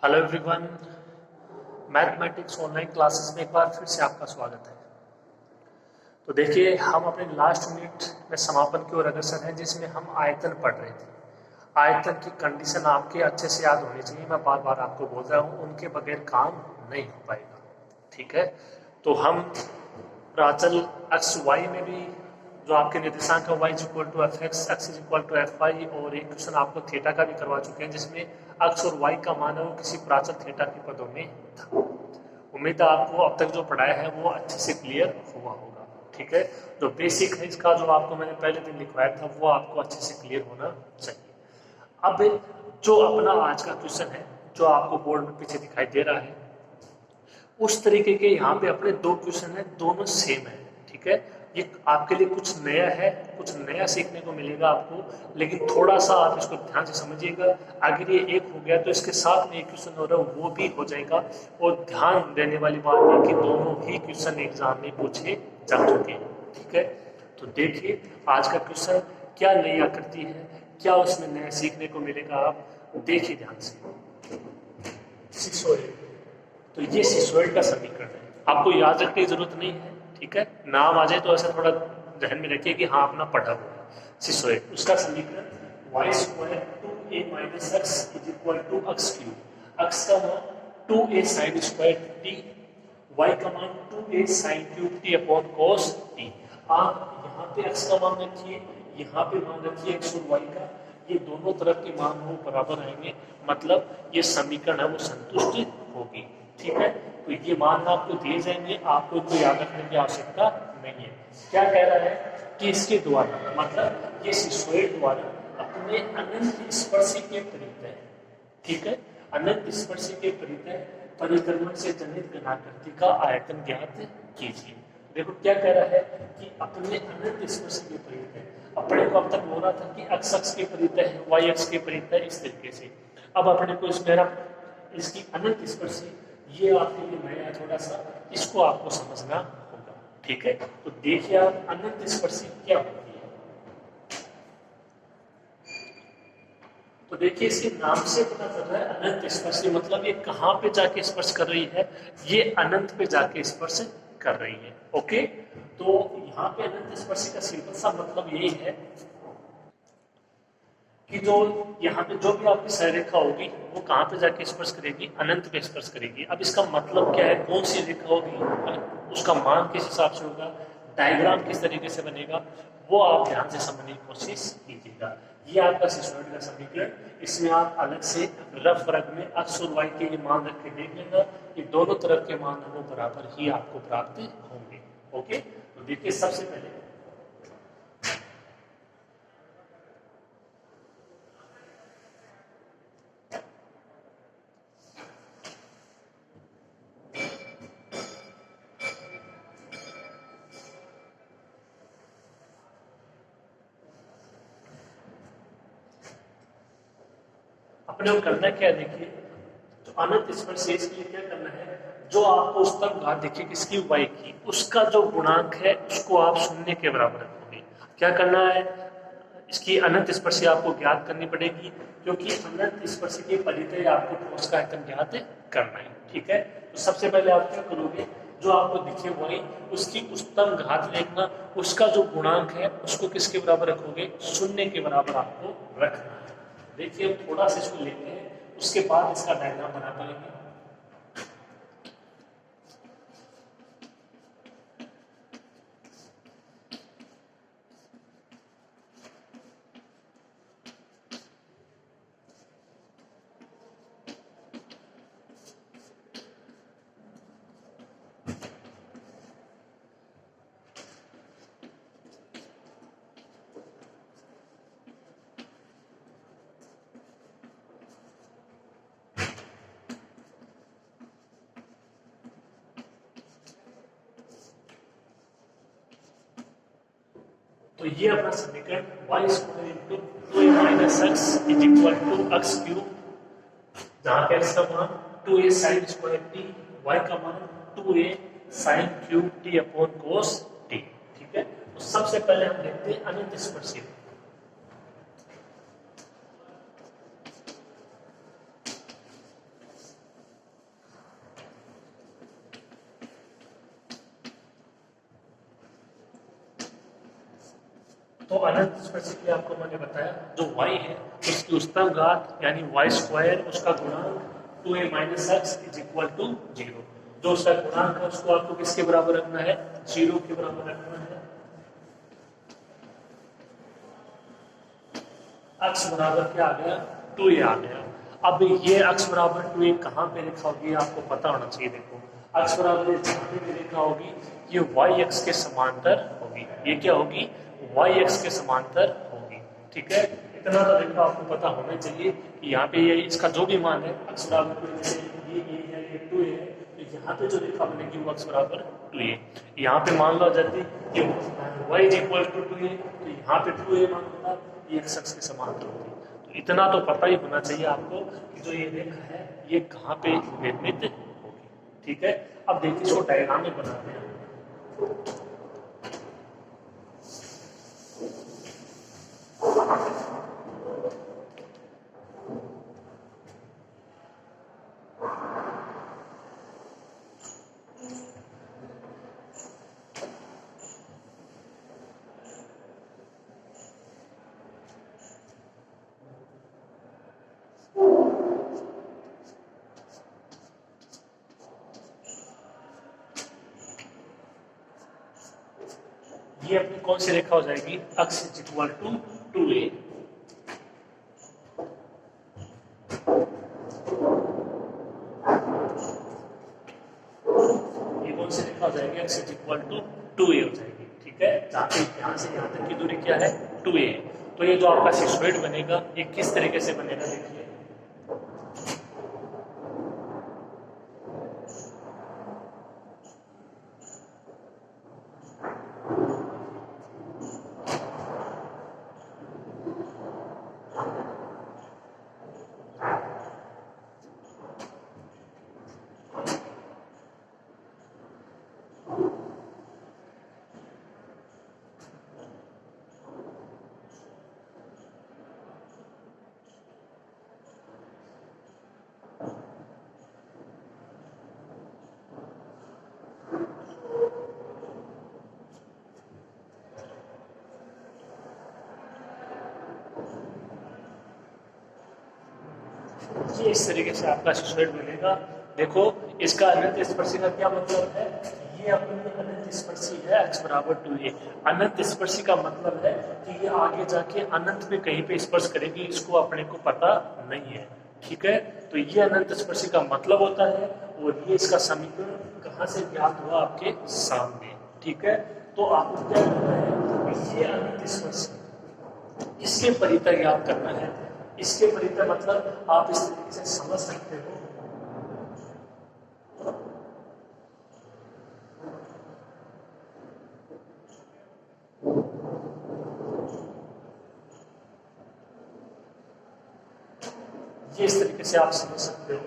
Hello everyone, mathematics online classes में एक बार फिर से आपका स्वागत है। तो देखिए, हम अपने लास्ट यूनिट में समापन की ओर अग्रसर हैं, जिसमें हम आयतन पढ़ रहे थे। आयतन की कंडीशन आपके अच्छे से याद होनी चाहिए। मैं बार बार आपको बोल रहा हूँ, उनके बगैर काम नहीं हो पाएगा। ठीक है, तो हम प्राचल एक्स वाई में भी जो आपके निर्देशांक है y equal to F X, X is equal to F Y, और एक क्वेश्चन आपको थीटा का भी करवा चुके हैं, जिसमें x और y का मान है वो किसी प्राचल थीटा के पदों में था। उम्मीद है आपको अब तक जो पढ़ाया है वो अच्छे से क्लियर हुआ होगा। ठीक है, जो बेसिक है इसका, जो आपको मैंने पहले दिन लिखवाया था, वो आपको अच्छे से क्लियर होना चाहिए। अब जो अपना आज का क्वेश्चन है, जो आपको बोर्ड में पीछे दिखाई दे रहा है, उस तरीके के यहाँ पे अपने दो क्वेश्चन है, दोनों सेम है। ठीक है, ये आपके लिए कुछ नया है, कुछ नया सीखने को मिलेगा आपको, लेकिन थोड़ा सा आप इसको ध्यान से समझिएगा। अगर ये एक हो गया तो इसके साथ में एक क्वेश्चन हो रहा है वो भी हो जाएगा। और ध्यान देने वाली बात है कि दोनों ही क्वेश्चन एग्जाम में पूछे जा चुके हैं। ठीक है, तो देखिए आज का क्वेश्चन क्या नई आकृति है, क्या उसमें नया सीखने को मिलेगा, आप देखिए ध्यान से। 608, तो ये सिसोइड का समीकरण है, आपको याद रखने की जरूरत नहीं है। ठीक है, नाम आ जाए तो ऐसा थोड़ा ध्यान में रखिए कि हाँ अपना पढ़ा हुआ है। सिसोइड, उसका समीकरण Y square 2a minus X is equal to X cube. एक्स का मान 2a sine square T, Y का मान 2a sign cube T upon cos t. आप यहाँ पे एक्स का मान रखिए, यहाँ पे मान रखिए एक्स और वाई का, ये दोनों तरफ के मान वो बराबर आएंगे, मतलब ये समीकरण है वो संतुष्ट होगी। ठीक है, तो ये मान आपको दिए जाएंगे, आपको इनको याद रखने की आवश्यकता नहीं है। क्या कह रहा है कि इसके द्वारा, मतलब ये सिसोइड द्वारा अपने अनंत स्पर्शी के परितः, ठीक है, अनंत स्पर्शी के परितः परिक्रमण से जनित घनाकृति का आयतन ज्ञात कीजिए। देखो क्या कह रहा है कि अपने अनंत स्पर्शी के परितः, अपने को अब तक बोल रहा था कि x अक्ष के परितः है, y अक्ष के परितः, इस तरीके से। अब अपने को इसमें इसकी अनंत स्पर्शी, ये आपके लिए नया है थोड़ा सा, इसको आपको समझना होगा। ठीक है, तो देखिए आप अनंत स्पर्शी क्या होती है। तो देखिए इसके नाम से पता चल रहा है अनंत स्पर्शी, मतलब ये कहां पे जाके स्पर्श कर रही है, ये अनंत पे जाके स्पर्श कर रही है। ओके, तो यहाँ पे अनंत स्पर्शी का सिंपल सा मतलब यही है कि जो यहाँ पे जो भी आपकी सररेखा होगी वो कहाँ पे जाके स्पर्श करेगी, अनंत पे स्पर्श करेगी। अब इसका मतलब क्या है, कौन सी रेखा होगी, उसका मान किस हिसाब से होगा, डायग्राम किस तरीके से बनेगा, वो आप ध्यान से समझने की कोशिश कीजिएगा। ये आपका सिसोइड का समीकरण, इसमें आप अलग से रफ वर्ग में एक्स और वाई के लिए मान रख के देख लेना कि दोनों तरफ के मान वो बराबर ही आपको प्राप्त होंगे। ओके, तो देखिए सबसे पहले अपने को करना क्या है, देखिए तो अनंत स्पर्शी के लिए क्या करना है, जो आपको उच्चतम घात देखिए किसकी y की, उसका जो गुणांक है उसको आप शून्य के बराबर रखोगे। क्या करना है, इसकी अनंत स्पर्शी आपको ज्ञात करनी पड़ेगी, क्योंकि अनंत स्पर्शी के परितः आपको ठोस का आयतन ज्ञात करना है। ठीक है, तो सबसे पहले आप क्या करोगे, जो आपको दिखे y, उसकी उच्चतम घात देखना, उसका जो गुणांक है उसको किसके बराबर रखोगे, शून्य के बराबर आपको रखना है। देखिए अब थोड़ा सा इसको लेते हैं, उसके बाद इसका डायग्राम बना पाएंगे। तो ये अपना समीकरण y square into 2a minus X is equal to X cube, जहां पे x का मान 2a sine square T, y का मान 2a sign cube T upon cos t. ठीक है, तो सबसे पहले हम देखते हैं अनंत स्पर्शी। अनंत स्पर्शी के आपको मैंने बताया जो y है उसकी उच्चतम घात यानी y स्क्वायर उसका गुणांक 2a minus X is equal to 0। जो उसका गुणांक है उसको आपको किसके बराबर रखना है, 0 के बराबर रखना है। x बराबर क्या आ गया, 2a आ गया। अब ये x बराबर 2a कहाँ पे लिखा होगी आपको पता होना चाहिए। देखो x बराबर जहाँ पे लिखा होगी ये y के समांतर होगी। ये क्या होगी, y के समांतर होगी। ठीक है, इतना तो देखो आपको पता होना चाहिए कि यहाँ पे ये इसका जो भी मान है x बराबर 2a, जैसे ये a है ये 2a है, तो यहाँ पे जो रेखा बनेगी वो x बराबर 2a। यहाँ पे मान लो यदि ये y is equal to 2a, तो यहाँ पे 2a मान होगा, ये x के समांतर होगी। तो इतना तो पता ही होना चाहिए आपको कि जो ये रेखा है ये कहाँ पे निर्मित होगी। ठीक है, अब देखिए इसको डायग्राम में बनाते हैं। ये अपनी कौन सी रेखा हो जाएगी, x is equal to 2a। ये कौन सी रेखा हो जाएगी, x is equal to 2a हो जाएगी। ठीक है, जहाँ पे यहाँ से यहाँ तक की दूरी क्या है, 2a। तो ये जो आपका सिसोइड बनेगा ये किस तरीके से बनेगा, देखिए ये इस तरीके से आपका सिसोइड बनेगा। देखो इसका अनंत स्पर्शी का क्या मतलब है, ये अपनी अनंत स्पर्शी है x बराबर 2a। अनंत स्पर्शी का मतलब है कि ये आगे जाके अनंत में कहीं पे स्पर्श करेगी, इसको अपने को पता नहीं है। ठीक है, तो ये अनंत स्पर्शी का मतलब होता है और ये इसका समीकरण कहाँ से ज्ञात हुआ, आपके सामने। ठीक है, तो आपको क्या करना है, ये अनंत स्पर्शी इसके परितः ज्ञात करना है। इसके परितः मतलब आप इस तरीके से समझ सकते हो, ये इस तरीके से आप समझ सकते हो।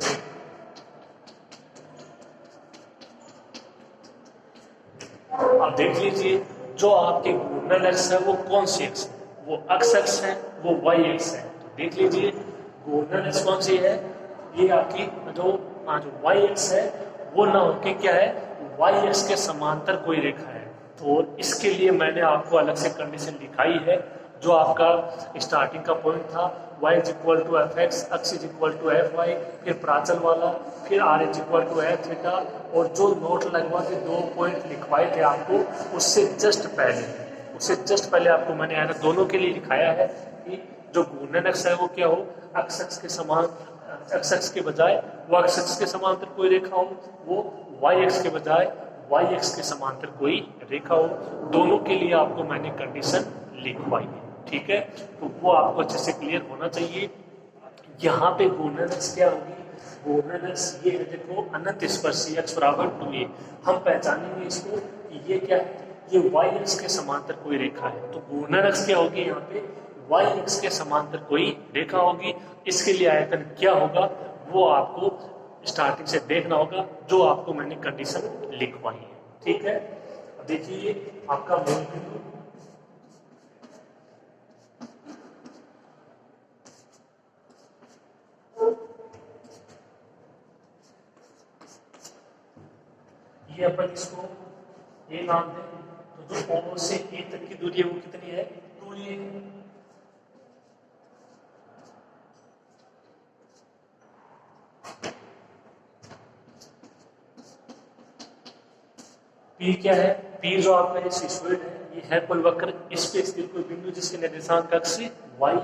आप देख लीजिए जो आपके घूर्णन अक्ष है वो कौन सी अक्ष है, वो अक्ष है, वो वाई अक्ष है। तो देख लीजिए घूर्णन अक्ष कौन सी है, ये आपकी जो वाई अक्ष है वो ना होके क्या है, वाई अक्ष के समांतर कोई रेखा है। तो इसके लिए मैंने आपको अलग से कंडीशन दिखाई है। जो आपका स्टार्टिंग का पॉइंट था y is equal to F X, x is equal to F Y, फिर प्राचल वाला, फिर r is equal to F theta, और जो नोट लगवा के 2 पॉइंट लिखवाए थे आपको उससे जस्ट पहले आपको मैंने यहाँ दोनों के लिए दिखाया है कि जो घूर्णन अक्ष है वो क्या हो, x के समान, x के बजाय वो x के समांतर कोई रेखा हो, वो y के बजाय y के समांतर कोई रेखा हो। दोनों के लिए आपको मैंने कंडीशन लिखवाई है। ठीक है, तो वो आपको अच्छे से क्लियर होना चाहिए। यहाँ पे घूर्णन अक्ष क्या होगी, घूर्णन अक्ष ये है, देखो अनंत स्पर्शी x बराबर 2a। हम पहचानेंगे इसको कि ये क्या है, ये y अक्ष के समांतर कोई रेखा है। तो घूर्णन अक्ष क्या होगी, यहाँ पे y अक्ष के समांतर कोई रेखा होगी। इसके लिए आयतन क्या होगा वो आपको स्टार्टिंग से देखना होगा, जो आपको मैंने कंडीशन लिखवाई है। ठीक है, देखिए आपका मूल बिंदु ये अपन इसको ए नाम दें। तो जो O से A तक की दूरी है वो कितनी है, 2a, P क्या है? P जो आपका ये सिसोइड है, ये है कोई वक्र, इस पे स्थित कोई बिंदु जिसके निर्देशांक अक्ष y।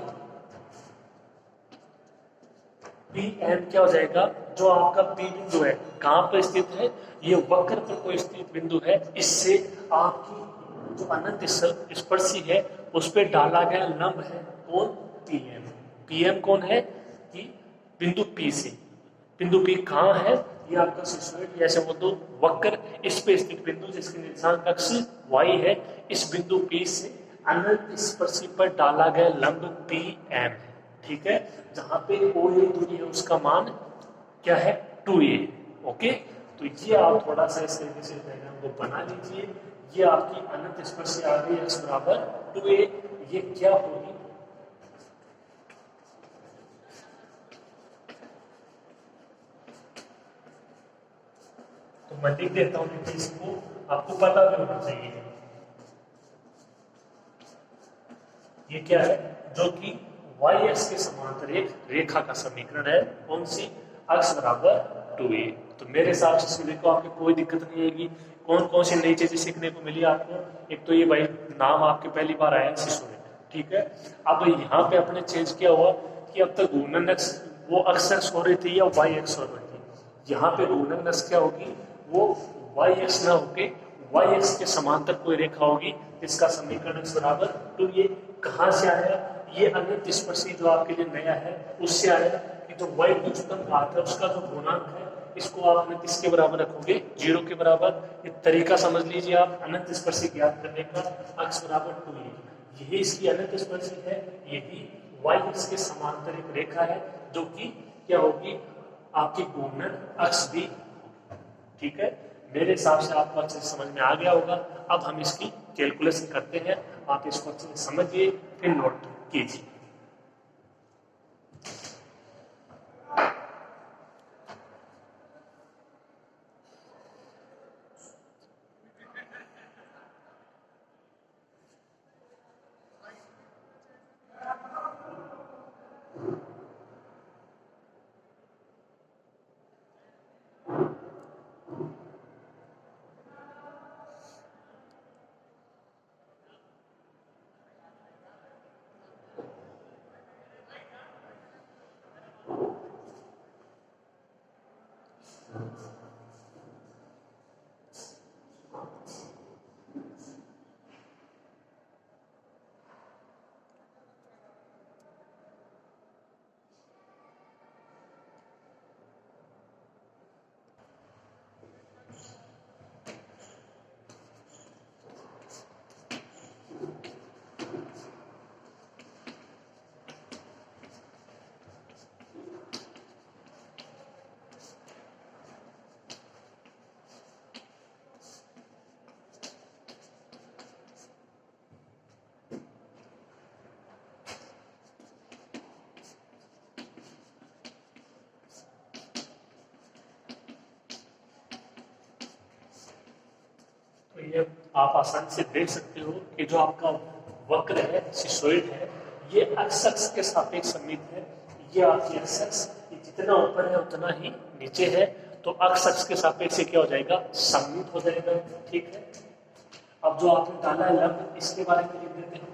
PM क्या हो जाएगा? जो आपका P बिंदु है कहां पर स्थित है? ये वक्र पर कोई स्थित बिंदु है, इससे आपकी जो अनंत स्पर्शी है उस पर डाला गया लंब है कौन? PM। PM कौन है? कि बिंदु P से, बिंदु P कहाँ है? ये आपका सिसोइड, ऐसे बोल दो वक्र, इस पे स्थित बिंदु जिसके निर्देशांक अक्ष y है, इस बिंदु P से अनंत स्पर्शी पर डाला गया लंब PM है, ठीक है। जहां पे OA दूरी है उसका मान क्या है? 2a। ओके, तो ये आप थोड़ा सा इस तरीके से डायग्राम को बना लीजिए। ये आपकी अनंत स्पर्शी आ गई x बराबर 2a। ये क्या होगी? तो मैं लिख देता हूं, देखिए इसको आपको पता भी होना चाहिए। ये क्या है? जो कि y अक्ष के समांतर एक रेखा का समीकरण है, कौन सी? x बराबर 2a। तो मेरे हिसाब से देखो आपको कोई दिक्कत नहीं आएगी। कौन कौन सी नई चीजें सीखने को मिली आपको? एक तो ये भाई नाम आपके पहली बार आया सिसोइड, ठीक है। अब यहाँ पे अपने चेंज किया हुआ कि अब तक घूर्णन अक्ष वो अक्ष हो रही थी या y अक्ष हो रही थी। यहाँ पे घूर्णन अक्ष क्या होगी? वो y अक्ष ना होके y अक्ष के समांतर कोई रेखा होगी, इसका समीकरण x बराबर 2a। कहाँ से आया? ये अनंत स्पर्शी जो आपके लिए नया है उससे आया कि जो y की उच्चतम घात है उसका जो गुणांक है, इसको आपने किसके बराबर रखोगे? 0 के बराबर। ये तरीका समझ लीजिए आप अनंत स्पर्शी ज्ञात करने का, x बराबर 2a। यही इसकी अनंत स्पर्शी है, यही y अक्ष के समांतर एक रेखा है जो कि क्या होगी? आपकी घूर्णन अक्ष भी, ठीक है। मेरे हिसाब से आपको अच्छे से समझ में आ गया होगा। अब हम इसकी कैलकुलेशन करते हैं, आप इसको अच्छे से समझिए फिर नोट कीजिए। तो ये आप आसानी से देख सकते हो कि जो आपका वक्र है, सिसोइड है, ये एक्स के सापेक्ष सममित है। ये आपकी एक्स जितना ऊपर है उतना ही नीचे है, तो एक्स के सापेक्ष से क्या हो जाएगा? सममित हो जाएगा, ठीक है। अब जो आपने डाला है लंब, इसके बारे में लिख देते हैं।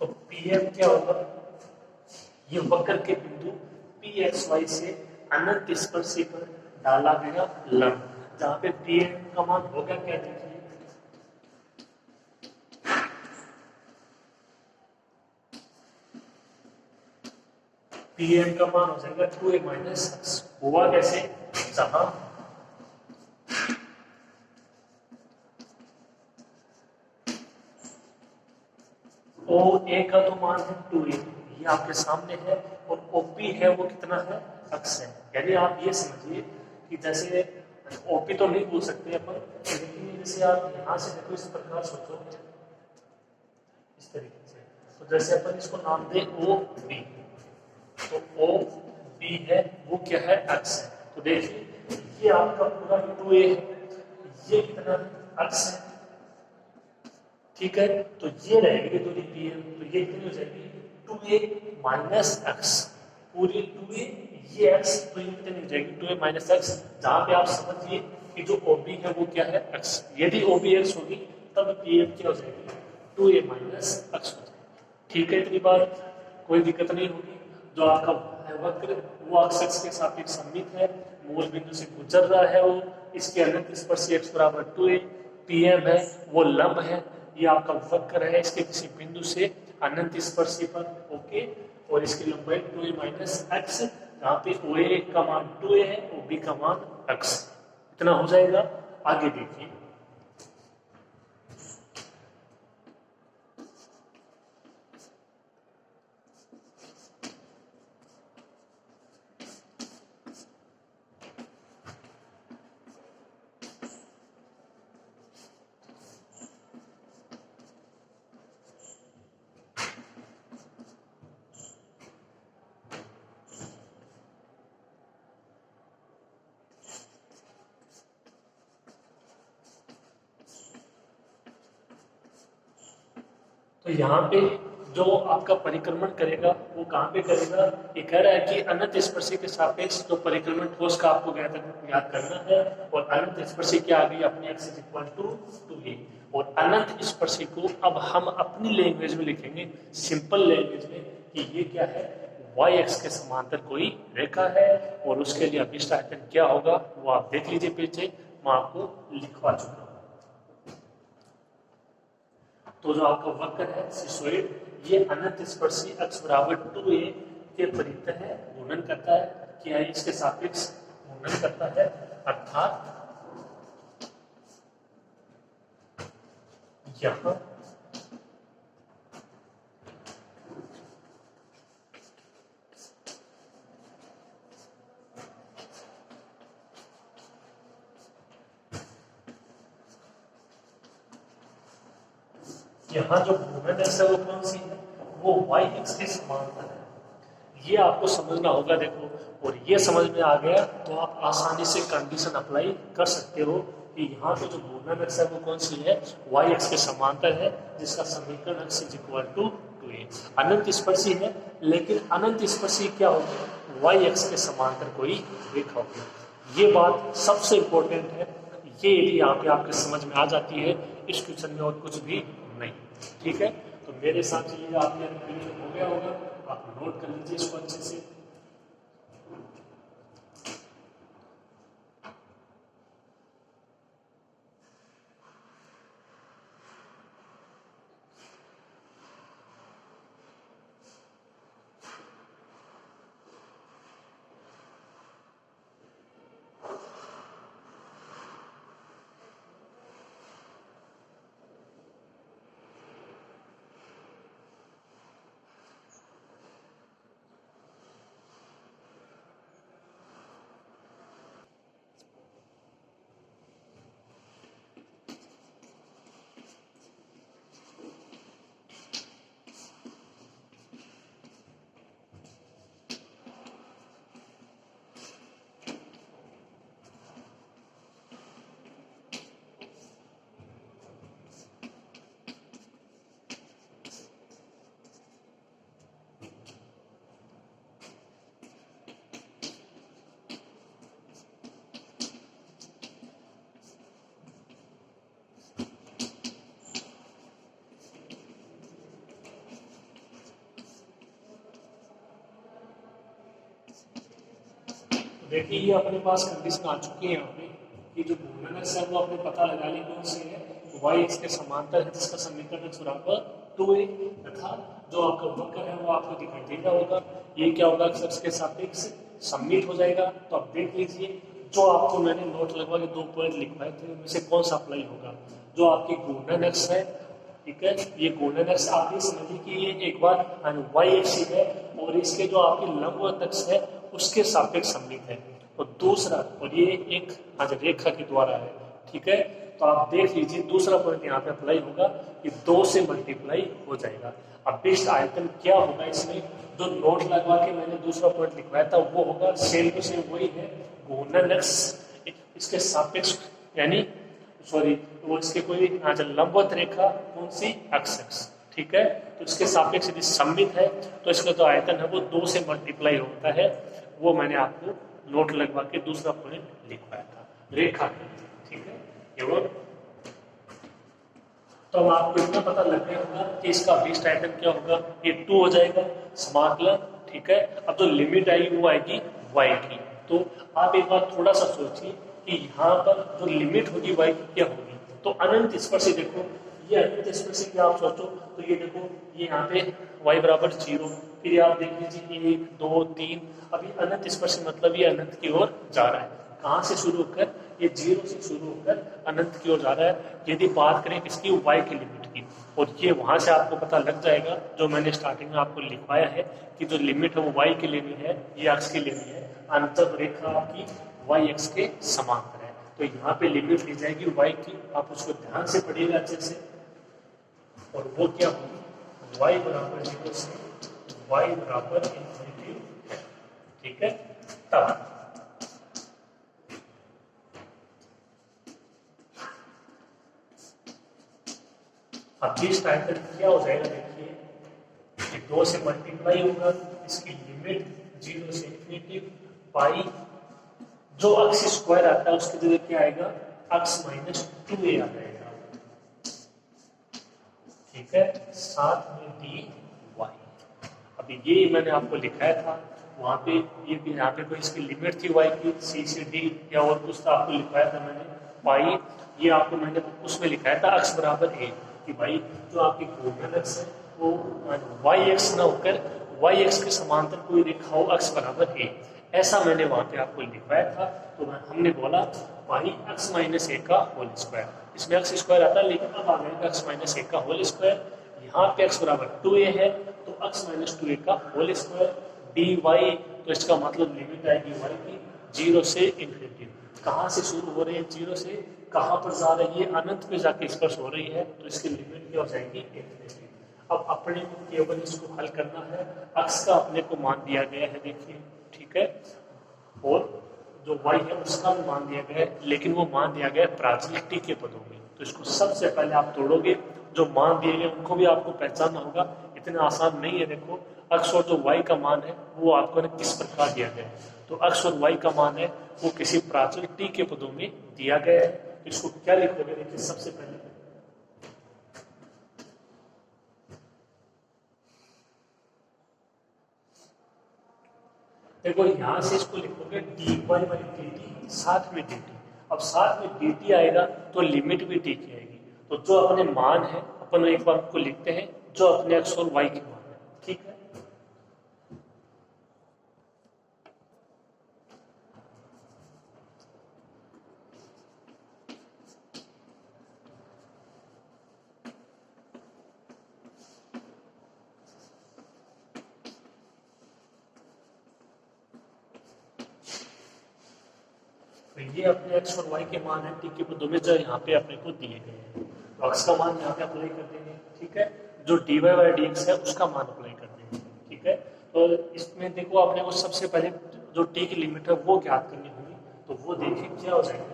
तो PM क्या होगा? ये वक्र के बिंदु PXY से अनंत स्पर्शी पर डाला गया लंब, जहां पे PM का मान होगा क्या? देखिए PM का मान हो जाएगा 2a माइनस x। हुआ कैसे? जहां OA का तो मान है 2a, ये आपके सामने है, और ओपी है वो कितना है, x है। यानी आप ये समझिए कि जैसे ओपी तो नहीं बोल सकते अपन, लेकिन जैसे आप यहाँ से देखो इस प्रकार सोचो इस तरीके से, तो जैसे अपन इसको नाम दे ओ बी, तो ओ बी है वो क्या है, x है। तो देखिए ये आपका पूरा 2a है, ये कितना x है, ठीक है। तो ये रहेगी दूरी pm, तो ये कितनी हो जाएगी 2a माइनस x, पूरी 2a ये x, तो ये कितनी हो जाएगी 2a माइनस x। जहां पे आप समझिए कि जो OB है वो क्या है, x। यदि OB x होगी तब pm क्या हो जाएगी 2a माइनस x हो जाएगी, ठीक है। इतनी बात कोई दिक्कत नहीं होगी। जो आपका वक्र वो अक्ष के सापेक्ष सममित है, मूल बिंदु से गुजर रहा है वो, इसके अनंत स्पर्शी x बराबर 2a, pm है वो लंब है, ये आपका वक्र है इसके किसी बिंदु से अनंत स्पर्शी पर, ओके। और इसकी लंबाई 2a माइनस x, जहाँ पे OA का मान 2a है, OB का मान x। इतना हो जाएगा। आगे देखिए, तो यहाँ पे जो आपका परिक्रमण करेगा वो कहाँ पे करेगा, ये कह रहा है कि अनंत स्पर्शी के सापेक्ष जो परिक्रमण ठोस का आपको याद करना है, और अनंत स्पर्शी क्या आ गई अपनी x इक्वल टू 2a। और अनंत स्पर्शी को अब हम अपनी लैंग्वेज में लिखेंगे, सिंपल लैंग्वेज में, कि ये क्या है, y x के समांतर कोई रेखा है, और उसके लिए अभिष्ट आयतन क्या होगा वो आप देख लीजिए पीछे, मैं आपको लिखवा चुका हूँ। तो जो आपका वक्र है सिसोइड, ये अनंत स्पर्शी x बराबर 2a के परित है, घूर्णन करता है, क्या है इसके सापेक्ष घूर्णन करता है, अर्थात यहां यहाँ जो घूर्णन x है वो कौन सी है, वो y x के समांतर है। ये आपको समझना होगा। देखो, और ये समझ में आ गया तो आप आसानी से कंडीशन अप्लाई कर सकते हो कि यहाँ पे जो घूर्णन x है वो कौन सी है, y x के समांतर है, जिसका समीकरण x is equal to 2a। अनंत स्पर्शी है, लेकिन अनंत स्पर्शी क्या होगी, y x के समांतर कोई रेखा होगी। ये बात सबसे इंपॉर्टेंट है। ये यदि यहाँ पे आपके समझ में आ जाती है, इस क्वेश्चन में और कुछ भी नहीं, ठीक है। तो मेरे हिसाब से ये आपके क्लियर हो गया होगा, आप नोट कर लीजिए इसको अच्छे से। देखिए ये अपने पास कंडीशन आ चुकी है यहाँ पे कि जो घूर्णन x है वो आपने पता लगा ली कौन सी है, y x के समांतर है, जिसका समीकरण x बराबर 2a, तथा जो आपका वक्र है वो आपको दिखाई देगा होगा। ये क्या होगा, x के सापेक्ष सममित हो जाएगा। तो आप देख लीजिए, जो आपको मैंने नोट लगवा के 2 पॉइंट लिखवाए थे उनमें से कौन सा अप्लाई होगा। जो आपकी घूर्णन x है ठीक है। ये गुणन अक्ष आप ये समझिए कि ये एक बार वाई अक्ष है और इसके जो आपकी लंबवत अक्ष है उसके सापेक्ष सममित है। तो दूसरा, और ये एक रेखा के द्वारा है, ठीक है। तो आप देख लीजिए दूसरा पॉइंट यहाँ पे अप्लाई होगा कि 2 से मल्टीप्लाई हो जाएगा। अब विशिष्ट आयतन क्या होगा इसमें, जो नोट लगवा के मैंने दूसरा पॉइंट लिखवाया था वो होगा सेम टू सेम वही है, गुणन अक्ष इसके सापेक्ष, यानी सॉरी वो इसके कोई लंबवत रेखा कौन सी अक्ष, ठीक है। तो इसके सापेक्ष यदि सममित है तो इसका जो आयतन है वो 2 से मल्टीप्लाई होता है। वो मैंने आपको नोट लगवा के दूसरा पॉइंट लिखवाया था रेखा, ठीक है। एवं तो अब आपको इतना पता लग गया होगा कि इसका विशिष्ट आयतन क्या होगा, ये 2 हो जाएगा समाकलन, ठीक है। अब जो लिमिट आएगी वो आएगी y की। तो आप एक बार थोड़ा सा सोचिए कि यहाँ पर जो लिमिट होगी y की क्या होगी। तो अनंत स्पर्शी, देखो ये अनंत स्पर्शी की आप सोचो तो ये देखो ये यहाँ पे y बराबर 0, फिर आप देख लीजिए 1 2 3, अभी अनंत स्पर्शी मतलब ये अनंत की ओर जा रहा है। कहाँ से शुरू होकर, ये 0 से शुरू होकर अनंत की ओर जा रहा है। यदि बात करें किसकी, y की लिमिट की, और ये वहां से आपको पता लग जाएगा जो मैंने स्टार्टिंग में आपको लिखवाया है कि जो लिमिट है वो y की लेनी है, ये अक्ष की लेनी है, अंतर रेखा आपकी y अक्ष के समांतर है। तो यहाँ पे लिमिट ली जाएगी y की, आप उसको ध्यान से पढ़िएगा अच्छे से, और वो क्या होगी y बराबर 0 से y बराबर इन्फिनिटी है, ठीक है। तब अब विशिष्ट आयतन क्या हो जाएगा, देखिए 2 से मल्टीप्लाई होगा, इसकी लिमिट 0 से इन्फिनिटी पाई, जो अक्ष स्क्वायर आता है उसकी जगह क्या आएगा, अक्ष माइनस 2a आ जाएगा, ठीक है, साथ में dy। अभी ये मैंने आपको लिखाया था वहां पे, ये यहाँ पे कोई इसकी लिमिट थी y की c से d या और कुछ था, आपको लिखाया था मैंने पाई, ये आपको मैंने उसमें लिखाया था अक्ष बराबर a, कि भाई जो आपकी गुणन अक्ष है वो y अक्ष ना होकर y अक्ष के समांतर कोई रेखा हो अक्ष बराबर a, ऐसा मैंने वहां पे आपको लिखवाया था। तो हमने बोला पाई अक्ष माइनस ए का होल स्क्वायर, इसमें अक्ष स्क्वायर आता है लेकिन अब आ गया अक्ष माइनस ए का होल स्क्वायर। यहाँ पे अक्ष बराबर 2a है तो अक्ष माइनस 2a का होल स्क्वायर dy, तो इसका मतलब लिमिट आएगी y की 0 से इन्फिनिटी। कहाँ से शुरू हो रही है, 0 से कहाँ पर जा रही है, अनंत पे जाके स्पर्श हो रही है, तो इसकी लिमिट क्या हो जाएगी, इन्फिनिटी। अब अपने को केवल इसको हल करना है, अक्ष का अपने को मान दिया गया है, देखिए, ठीक है, और जो y है उसका भी मान दिया गया है, लेकिन वो मान दिया गया है प्राचीन t के पदों में। तो इसको सबसे पहले आप तोड़ोगे, जो मान दिए गए उनको भी आपको पहचानना होगा, इतना आसान नहीं है। देखो अक्ष और जो y का मान है वो आपको ना किस प्रकार दिया गया है, तो अक्ष और y का मान है वो किसी प्राचीन t के पदों में दिया गया है। तो इसको क्या लिखोगे, देखिए सबसे पहले देखो यहाँ से इसको लिखोगे dy बाई dt, साथ में dt। अब साथ में dt आएगा तो लिमिट भी t की आएगी। तो जो अपने मान है अपन एक बार को लिखते हैं, जो अपने अक्ष और y के मान है, ठीक है। तो ये अपने x और y के मान है, t के पदों में जो यहाँ पे अपने को दिए गए हैं। तो x का मान यहाँ पे अप्लाई कर देंगे, ठीक है। जो dy बाई dx है उसका मान अप्लाई कर देंगे, ठीक है। तो इसमें देखो अपने को सबसे पहले जो t की लिमिट है वो ज्ञात करनी होगी। तो वो देखिए क्या हो जाएगा,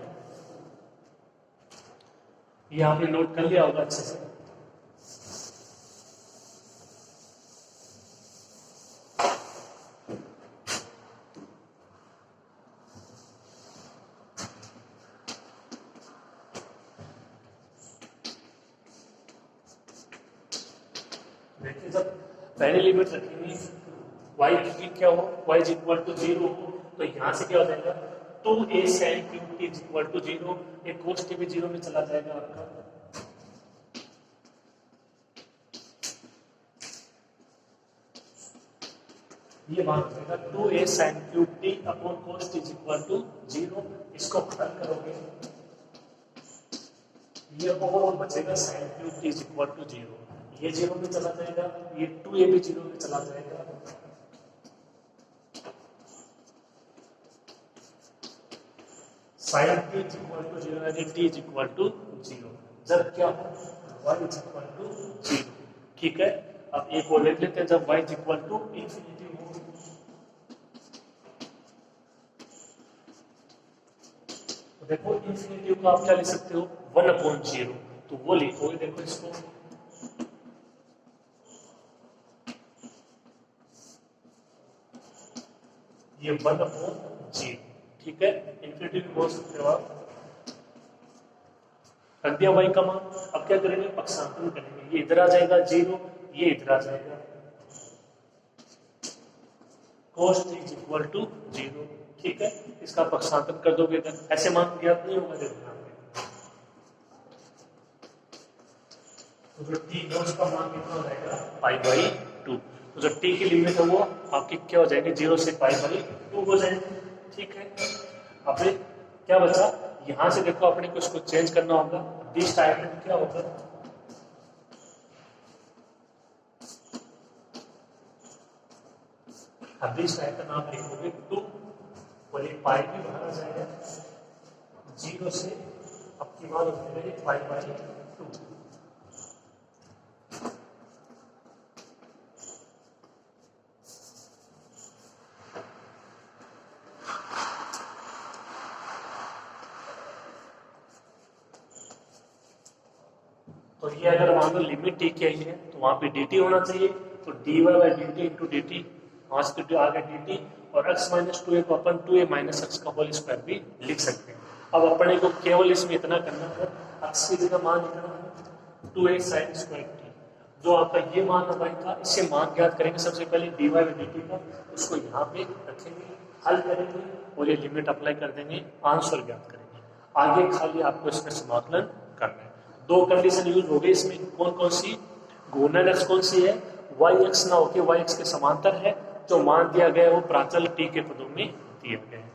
ये आपने नोट कर लिया होगा अच्छे से। देखिए जब पहली लिमिट रखेंगे y की क्या हो, y इज इक्वल टू 0 हो, तो यहाँ से क्या हो जाएगा 2a sin qt is equal to 0, ये cos t भी 0 में चला जाएगा आपका। ये मान हो जाएगा 2a sin qt upon cos t is equal to 0। इसको हल करोगे ये ओवरऑल बचेगा sine cube T is equal to 0, ये 0 में चला जाएगा, ये 2a भी 0 में चला जाएगा, sine T is equal to 0 यानी टी इज इक्वल टू 0 जब क्या हो y इज इक्वल टू 0। ठीक है, अब एक और लिख लेते हैं, जब y is equal to infinity हो तो देखो इंफिनिटी को आप क्या लिख सकते हो 1/0, तो वो लिखोगे, देखो इसको ये 1/0, ठीक है, इंफिनिटी भी बोल सकते हो आप। रख दिया y का मान, अब क्या करेंगे पक्षांतरण करेंगे, ये इधर आ जाएगा 0, ये इधर आ जाएगा, cos t is equal to 0। ठीक है, इसका पक्षांतरण कर दोगे, ऐसे मान ज्ञात नहीं होगा, देखो यहाँ पे तो जो t है उसका मान कितना हो जाएगा π/2, तो जो t की लिमिट है वो आपकी क्या हो जाएगी 0 से π/2 हो जाएगी। ठीक है, अब क्या बचा, यहां से देखो अपने को इसको चेंज करना होगा, दिस टाइप में क्या होगा, अब दिस टाइप का नाम लिखोगे 2 और ये पाई भी बाहर आ जाएगा, 0 से अब की बात होती है π/2। तो ये अगर मान लो लिमिट टी की आई है तो वहां पे dt होना चाहिए, तो dy/dt इंटू dt, वहां से आ गया dt, और x-2a को अपन 2a - x का होल स्क्वायर भी लिख सकते हैं। अब अपने को केवल इसमें इतना करना है, x की जगह मान लिखना है 2a sin स्क्वायर t, जो आपका ये मान है भाई का, इससे मान ज्ञात करेंगे सबसे पहले dy/dt का, उसको यहाँ पे रखेंगे, हल करेंगे और ये लिमिट अप्लाई कर देंगे, आंसर ज्ञात करेंगे। आगे खाली आपको इसमें समाकलन करना है। दो कंडीशन यूज हो गई इसमें, कौन कौन सी, गुणन x कौन सी है, y(x) ना होके y(x) के समांतर है, जो मान दिया गया है वो प्राचल t के पदों में दिया गया है।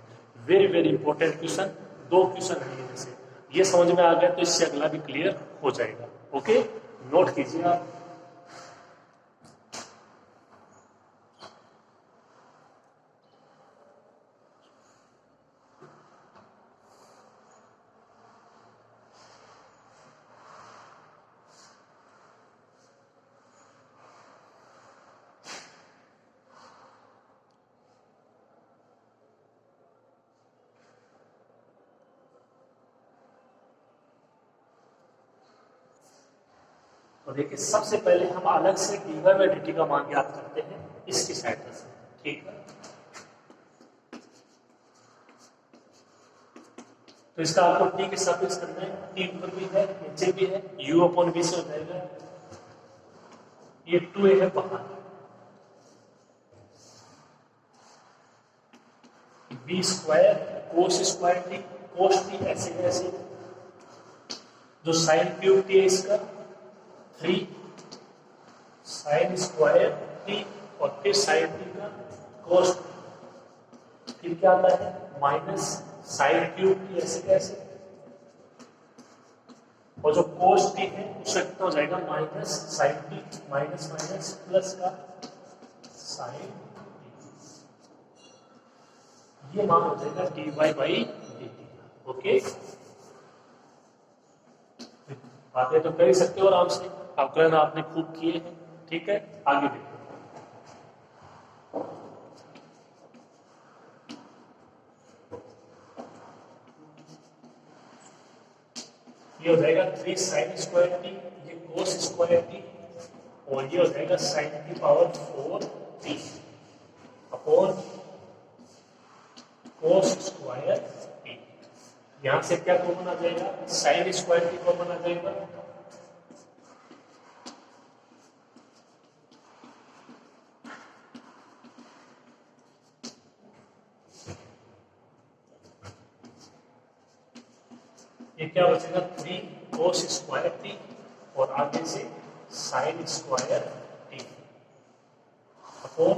वेरी वेरी इंपॉर्टेंट क्वेश्चन, दो क्वेश्चन है जैसे, ये समझ में आ गया तो इससे अगला भी क्लियर हो जाएगा। ओके, नोट कीजिए आप। तो देखिए सबसे पहले हम अलग से dy/dt का मान ज्ञात करते हैं इसकी सहायता से। ठीक है, तो इसका आपको t के सापेक्ष करना है, t ऊपर भी है नीचे भी है, u/v से हो जाएगा, ये 2a है बाहर, b² cos square t, cos t ऐसे ऐसे, जो साइन क्यूब t है इसका 3 साइन स्क्वायर t, और फिर साइन t का cos t, फिर क्या आता है माइनस साइन क्यूब t ऐसे कैसे, और जो cos t है उसका कितना हो जाएगा minus sine t, minus minus plus का साइन t, ये मान हो जाएगा dy/dt। ओके, बातें तो कर ही सकते हो आराम से, अवकलन आपने खूब किए हैं। ठीक है, आगे देखो, ये हो जाएगा 3 साइन स्क्वायर टी, ये कोस स्क्वायर टी, और ये हो जाएगा साइन की power 4t upon cos square T. यहां से क्या कॉमन आ जाएगा, साइन स्क्वायर टी कॉमन आ जाएगा, ये क्या बचेगा 3 कोस स्क्वायर टी, और आगे से sine square T upon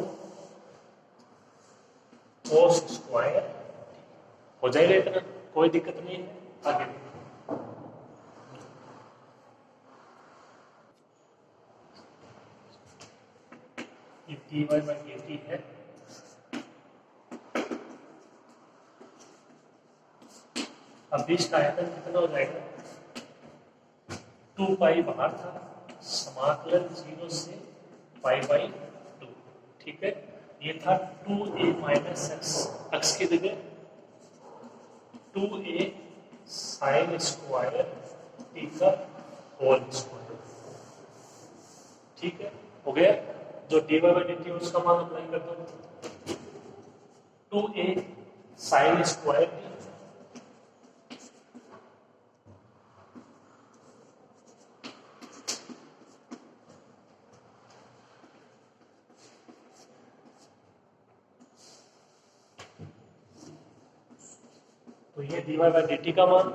cos square T, हो जाएगा इतना, कोई दिक्कत नहीं है। आगे ये dy बाई dt है। अब इसका आयतन कितना हो जाएगा, 2 पाई बाहर था, समाकलन 0 से पाई बाई 2, ठीक है। ये था 2a माइनस एक्स, एक्स की जगह 2a साइन स्क्वायर टी का होल स्क्वायर, ठीक है, हो गया। जो dy बाई dt उसका मान अप्लाई कर दो, 2a साइन स्क्वायर टी तो ये dy बाई dt का मान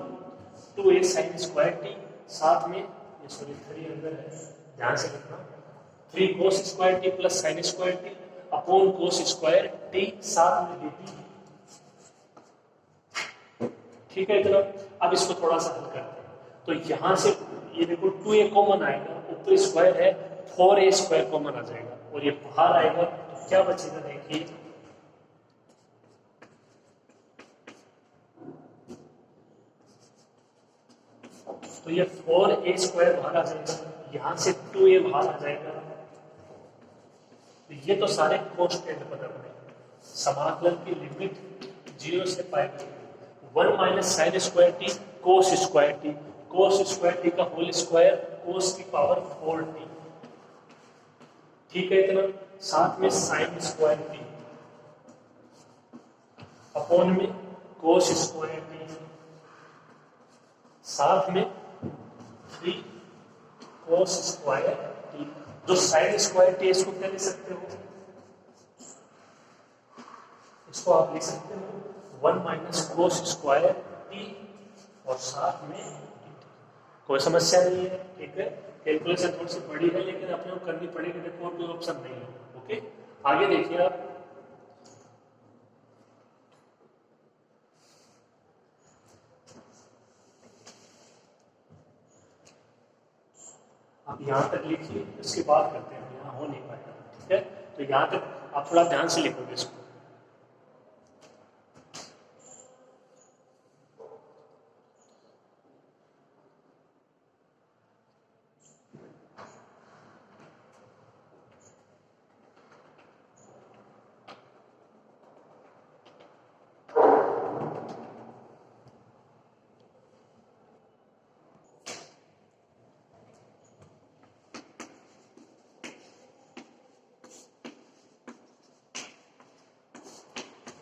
2a साइन स्क्वायर टी, साथ में ये सॉरी 3 अंदर है, ध्यान से लिखना, 3 cos square T plus sine square T upon cos square T, साथ में dt, ठीक है इतना। अब इसको थोड़ा सा हल करते हैं, तो यहां से ये देखो 2a कॉमन आएगा, ऊपर स्क्वायर है, 4a स्क्वायर कॉमन आ जाएगा और ये बाहर आएगा, तो क्या बचेगा देखिए, तो ये 4a स्क्वायर बाहर आ जाएगा, यहां से 2a बाहर आ जाएगा, तो ये तो सारे कांस्टेंट पद अपने, समाकलन की लिमिट 0 से पाई 1 minus sine square T cos square T, cos square T का होल स्क्वायर कोस की पावर 4t, ठीक है इतना, साथ में साइन स्क्वायर टी अपॉन में कोस स्क्वायर टी, साथ में 3 कोस स्क्वायर टी। जो साइन स्क्वायर टी इसको क्या लिख सकते हो, इसको आप लिख सकते हो 1 माइनस कोस स्क्वायर टी और साथ में कोई समस्या नहीं है, ठीक है। कैलकुलेशन थोड़ी सी बड़ी है लेकिन अपने को करनी पड़ेगी, देखो और कोई ऑप्शन नहीं है, ओके। आगे देखिए आप, आप यहाँ तक लिखिए, इसके बाद करते हैं, यहाँ हो नहीं पाएगा, ठीक है। तो यहाँ तक आप थोड़ा ध्यान से लिखोगे इसको।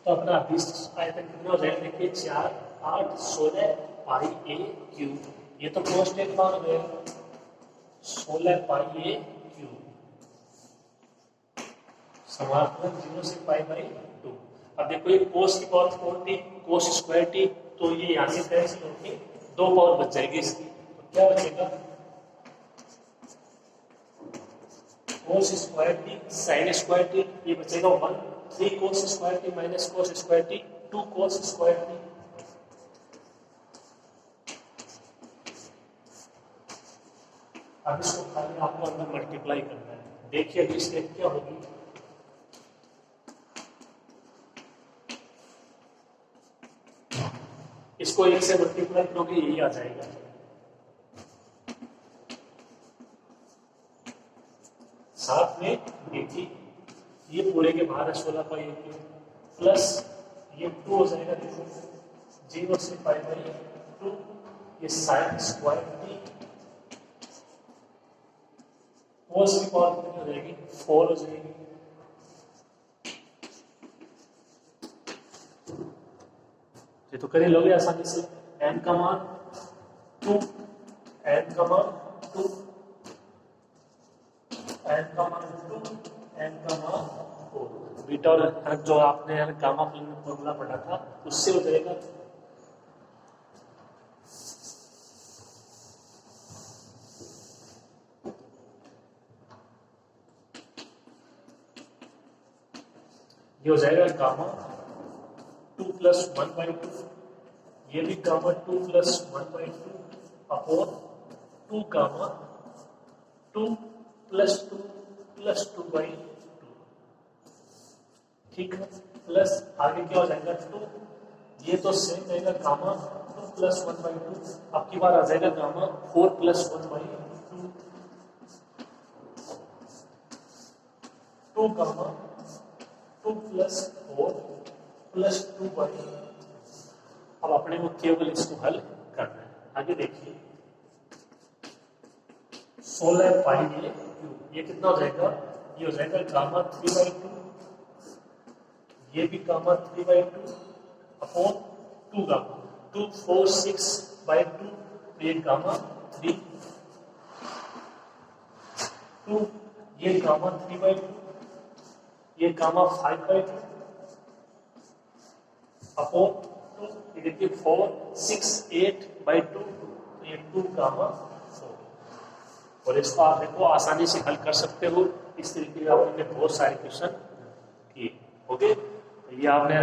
तो अपना आयतन कितना हो जाएगा देखिए, 4 8 16 पाई a क्यूब, ये तो कांस्टेंट मान हो गया 16 पाई a क्यूब, समाकलन 0 से पाई बाई 2। अब देखो ये कोस की power 4t cos square T, तो ये यहाँ से कैंसिल होगी, 2 पावर बच जाएगी इसकी, तो क्या बचेगा cos square T sine square T, ये बचेगा 1, 3 cos square T minus cos square T 2 cos square T, अब इसको खाली आपको अंदर मल्टीप्लाई करना है। देखिए अभी स्टेप क्या होगी, इसको 1 से मल्टीप्लाई करोगे यही आ जाएगा, साथ में देखिए ये पूरे के बाहर 16 पाई प्लस ये 2 हो जाएगा, देखो 0 से पाई बाई 2, ये साइन स्क्वायर टी कोस की पावर कितनी हो जाएगी 4 हो जाएगी, ये तो कर ही लोगे आसानी से। n का मान 2, n का मान 2, n का मान 2, n का मान 4, बीटा और जो आपने गामा फॉर्मूला पढ़ा था उससे हो जाएगा। ये हो जाएगा गामा 2 प्लस 1/2, ये भी gamma 2 plus 1/2 upon 2 gamma 2 plus 2 plus 2/2, ठीक है, प्लस आगे क्या हो जाएगा 2, ये तो सेम रहेगा गामा 2 प्लस 1/2, अब की बार आ जाएगा gamma 4 plus 1/2, 2 gamma 2 plus 4 plus 2/2। अब अपने को केवल इसको हल करना है। आगे देखिए 16 पाई ए क्यूब, ये कितना हो जाएगा, ये हो जाएगा गामा 3/2, ये भी गामा 3/2 अपॉन 2 गामा 2 4 6/2, ये गामा 3 2, ये गामा 3/2, ये गामा 5/2 अपॉन 2, ये देखिए 4 6 8/2, ये 2 गामा 4। और इसको आप देखो आसानी से हल कर सकते हो। इस तरीके से आपने बहुत सारे क्वेश्चन किए। ओके, ये आपने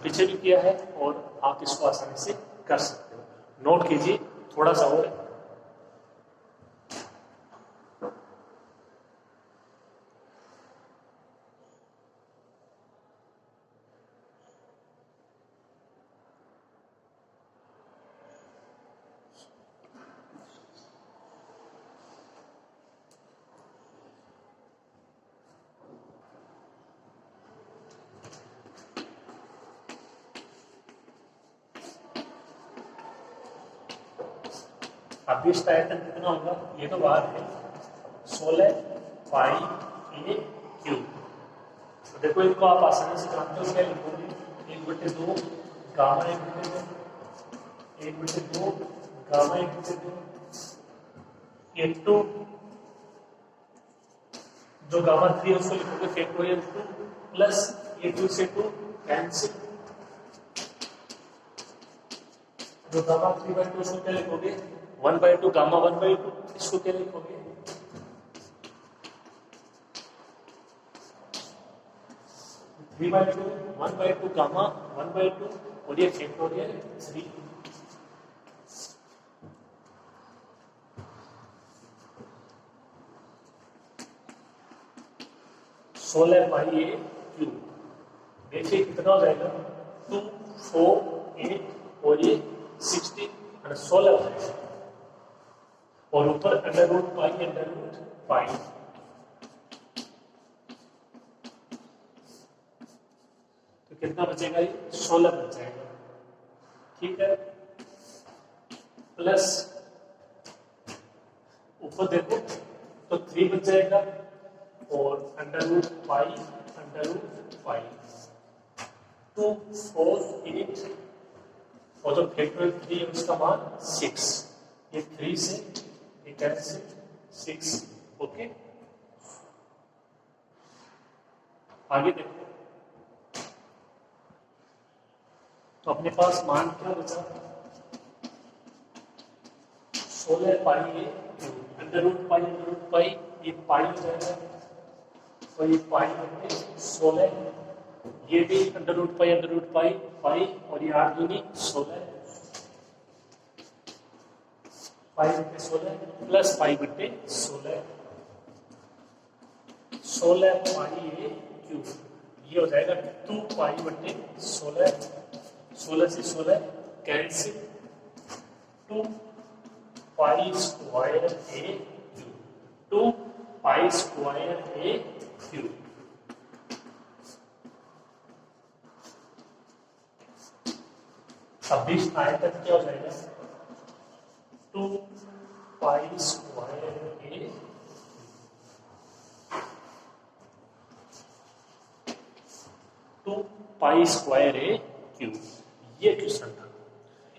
पीछे भी किया है और आप इसको आसानी से कर सकते हो। नोट कीजिए थोड़ा सा और। अब इस आयतन कितना होगा, ये तो बात है 16 पाई ए क्यूब। तो देखो इनको आप आसानी से जानते हो, क्या लिखोगे 1/2 गामा 1/2 1/2 गामा 1/2 इंटू जो गामा 3 है उसको लिखोगे फैक्टोरियल 2 प्लस ये 2 से 2 कैंसिल, जो गामा 3/2 उसको क्या लिखोगे 1/2 गामा 1/2, इसको क्या लिखोगे 3/2 1/2 गामा 1/2, और ये फैक्टोरियल 3। सोलह पाई ए क्यूब, देखिए कितना हो जाएगा 2 4 8 और ये 16 और 16 हो जाएगा, और ऊपर अंडर रूट पाई। तो कितना बचेगा, ये 16 बच जाएगा। ठीक है, प्लस ऊपर देखो तो 3 बच जाएगा, और अंडर रूट पाई 2 4 8, और जो फैक्टोरियल 3 है उसका मान 6, ये 3 से 6। ओके, आगे देखो तो अपने पास मान क्या बचा 16 पाई ए अंडर रूट पाई, ये पाई हो जाएगा, तो ये पाई बटे 16, ये भी अंडर रूट पाई, और ये 8 दूनी 16 पाई बटे 16 प्लस पाई बटे 16 पाई ए क्यूब, ये हो जाएगा 2 पाई बटे 16 से 16 कैंसिल, 2 पाई स्क्वायर ए क्यूब, 2 पाई स्क्वायर ए क्यूब। अब इस आयतन क्या हो जाएगा 2 पाई स्क्वायर ए, 2 पाई स्क्वायर ए क्यूब। ये क्वेश्चन था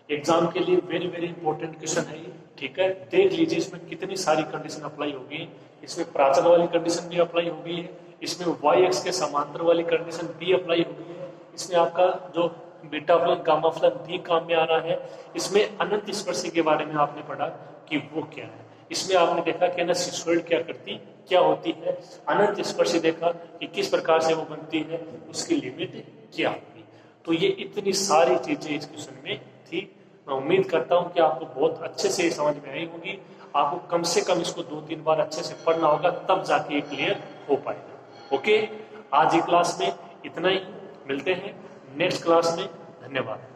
एग्जाम के लिए, वेरी वेरी इंपॉर्टेंट क्वेश्चन है ये। ठीक है, देख लीजिए इसमें कितनी सारी कंडीशन अप्लाई होगी। इसमें प्राचल वाली कंडीशन भी अप्लाई होगी है, इसमें वाई एक्स के समांतर वाली कंडीशन भी अप्लाई होगी है, इसमें आपका जो बीटा फलन गामा फलन भी काम में आ रहा है। इसमें अनंत स्पर्शी के बारे में आपने पढ़ा कि वो क्या है। इसमें आपने देखा कि ना सिसोइड क्या होती है, अनंत स्पर्शी देखा कि किस प्रकार से वो बनती है, उसकी लिमिट क्या होगी। तो ये इतनी सारी चीजें इस क्वेश्चन में थी। मैं उम्मीद करता हूं कि आपको बहुत अच्छे से समझ में आई होगी। आपको कम से कम इसको 2-3 बार अच्छे से पढ़ना होगा, तब जाके ये क्लियर हो पाएगा। ओके, आज की क्लास में इतना ही, मिलते हैं नेक्स्ट क्लास में। धन्यवाद।